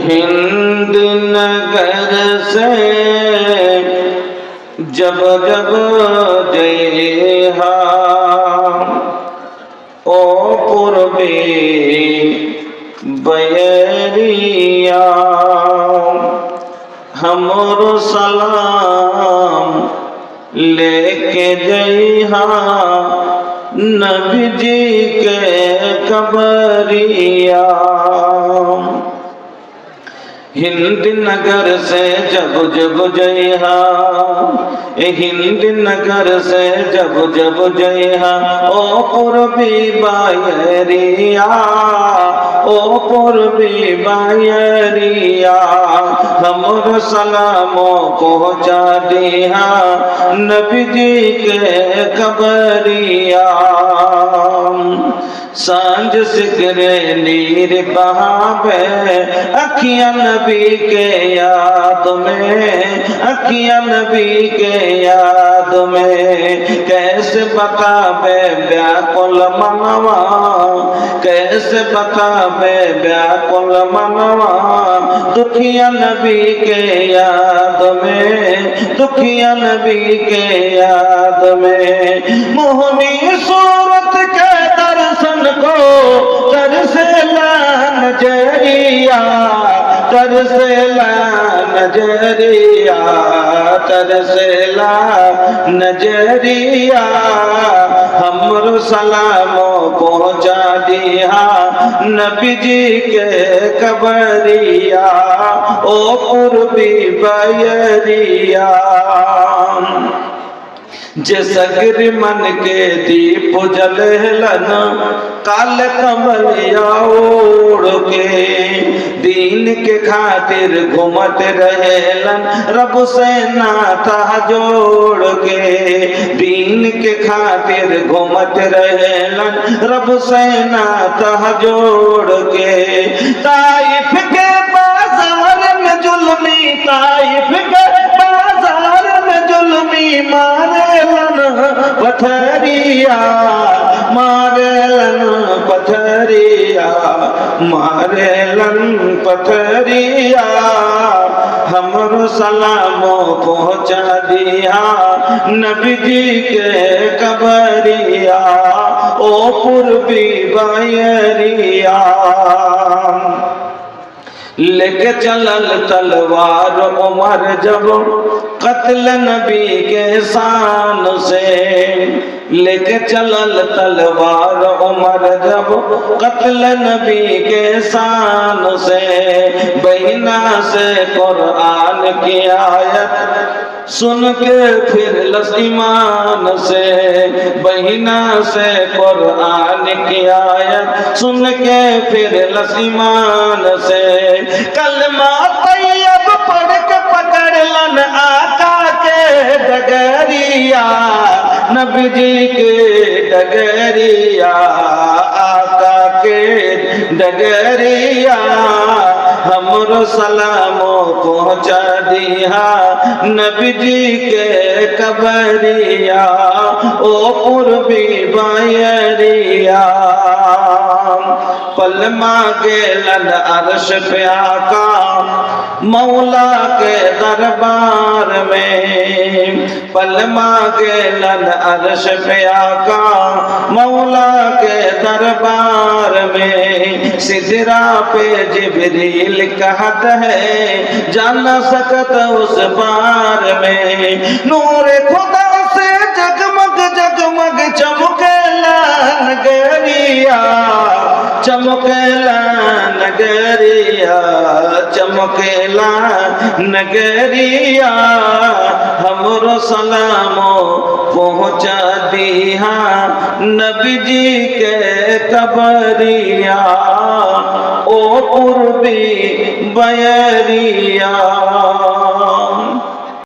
हिंद नगर से जब जब जइहा ओ पूर्वी बयरिया हमरो सलाम लेके जइहा नबी जी के कबरिया। हिंद नगर से जब जब जइहा हिंद नगर से जब जब जइहा ओ पूर्वी बयरिया ओ पूर्वी बयरिया हमर सलामो पहुँचा दिहा नबी जी के कबरिया। सांझ सिकरे नीर बहावे अखियां नबी के याद में अखियां नबी के याद में कैसे बतावे व्याकुल मनवा कैसे बतावे व्याकुल मनवा दुखिया नबी के याद में दुखिया नबी के याद में मोहनी सूरत के दर्शन को तरसेला नजरिया तरसेला नजरिया तरसेला नजरिया हमरो सलामो पहुँचा दिहा नबी जी के कबरिया ओ पूर्वी बयरिया। जे सगर मन के दीप जलहलन काल कमलिया ओढ़ के दीन के खातिर घूमत रहेलन रब से नाता जोड़ के दीन के खातिर घूमत रहेलन रब से नाता जोड़ के। ताइफ के बाजार में जुल्मी ताइफ के बाजार में जुल्मी मारेलन पथरिया मारेलन पथरिया मारेलन पथरिया हमरो सलामो पहुँचा दिया नबी जी के कबरिया ओ पूर्वी बयरिया। लेके चलल तलवार उमर जब कत्ल नबी के शान से लेके चलल तलवार उमर जब कत्ल नबी के शान से बहिना से कुरान की आयत सुन के फिर ईमान से बहिना से कुरान की आयत सुन के फिर ईमान से कलमा तैयब पढ़ के पकड़लन आका के डगरिया नबी जी के डगरिया आका के डगरिया हमरो सलामो पहुँचा दिहा नबी जी के कबरिया ओ पूर्वी बयरिया। पलमा गेलन अर्श पे आका मौला के दरबार में पलमा गेलन अर्श पे आका मौला के दरबार में सिदरा पे जिब्रील कहत है जाना सकत उस बार में नूर खुदा से जगमग जगमग चमकेला नगरिया चमकेला नगरिया चमकेला नगरिया हमरो सलामो पहुँचा दिहा नबी जी के कबरिया ओ पूर्वी बयरिया।